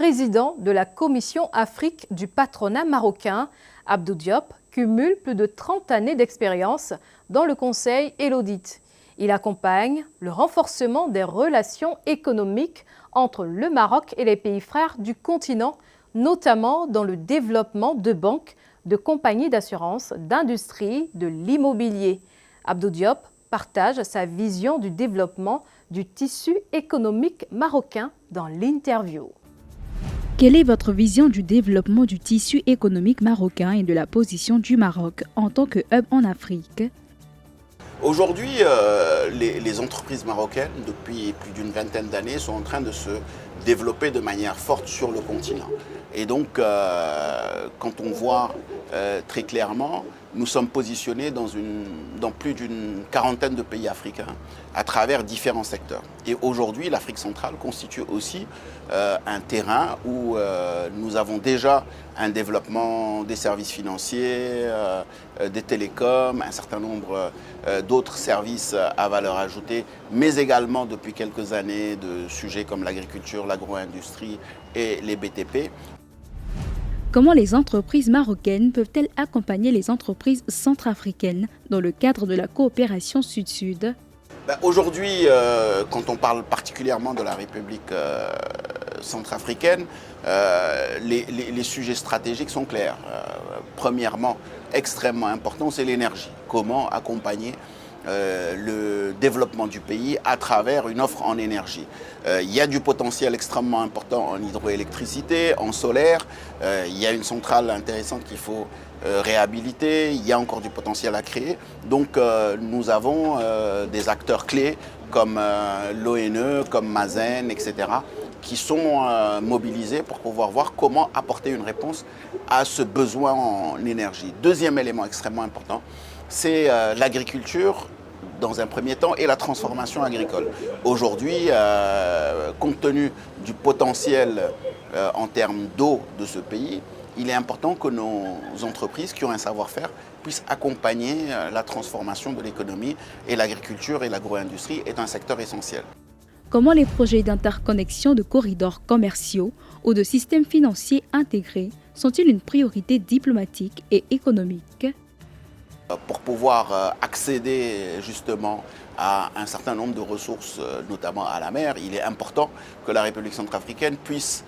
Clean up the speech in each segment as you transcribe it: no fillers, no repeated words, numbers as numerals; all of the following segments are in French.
président de la Commission Afrique du patronat marocain, Abdou Diop, cumule plus de 30 années d'expérience dans le conseil et l'audit. Il accompagne le renforcement des relations économiques entre le Maroc et les pays frères du continent, notamment dans le développement de banques, de compagnies d'assurance, d'industrie, de l'immobilier. Abdou Diop partage sa vision du développement du tissu économique marocain dans l'interview. Quelle est votre vision du développement du tissu économique marocain et de la position du Maroc en tant que hub en Afrique? Aujourd'hui, les entreprises marocaines, depuis plus d'une vingtaine d'années, sont en train de se développer de manière forte sur le continent. Et donc, quand on voit très clairement, nous sommes positionnés dans plus d'une quarantaine de pays africains à travers différents secteurs. Et aujourd'hui, l'Afrique centrale constitue aussi un terrain où nous avons déjà un développement des services financiers, des télécoms, un certain nombre d'autres services à valeur ajoutée, mais également depuis quelques années de sujets comme l'agriculture, l'agro-industrie et les BTP. Comment les entreprises marocaines peuvent-elles accompagner les entreprises centrafricaines dans le cadre de la coopération Sud-Sud? Aujourd'hui, quand on parle particulièrement de la République centrafricaine, les sujets stratégiques sont clairs. Premièrement, extrêmement important, c'est l'énergie. Comment accompagner le développement du pays à travers une offre en énergie. Il y a du potentiel extrêmement important en hydroélectricité, en solaire. Il y a une centrale intéressante qu'il faut réhabiliter. Il y a encore du potentiel à créer. Donc nous avons des acteurs clés comme l'ONE, comme Mazen, etc. qui sont mobilisés pour pouvoir voir comment apporter une réponse à ce besoin en énergie. Deuxième élément extrêmement important, c'est l'agriculture dans un premier temps et la transformation agricole. Aujourd'hui, compte tenu du potentiel en termes d'eau de ce pays, il est important que nos entreprises qui ont un savoir-faire puissent accompagner la transformation de l'économie, et l'agriculture et l'agro-industrie est un secteur essentiel. Comment les projets d'interconnexion de corridors commerciaux ou de systèmes financiers intégrés sont-ils une priorité diplomatique et économique? Pour pouvoir accéder justement à un certain nombre de ressources, notamment à la mer, il est important que la République centrafricaine puisse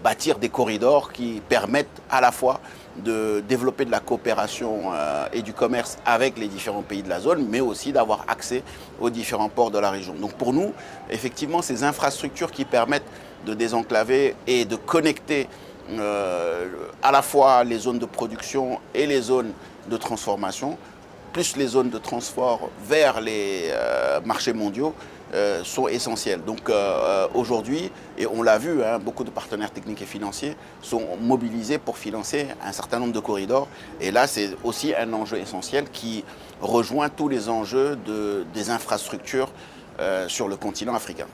bâtir des corridors qui permettent à la fois de développer de la coopération et du commerce avec les différents pays de la zone, mais aussi d'avoir accès aux différents ports de la région. Donc pour nous, effectivement, ces infrastructures qui permettent de désenclaver et de connecter à la fois les zones de production et les zones de transformation, plus les zones de transport vers les marchés mondiaux, sont essentielles. Donc aujourd'hui, et on l'a vu, beaucoup de partenaires techniques et financiers sont mobilisés pour financer un certain nombre de corridors. Et là, c'est aussi un enjeu essentiel qui rejoint tous les enjeux des infrastructures sur le continent africain.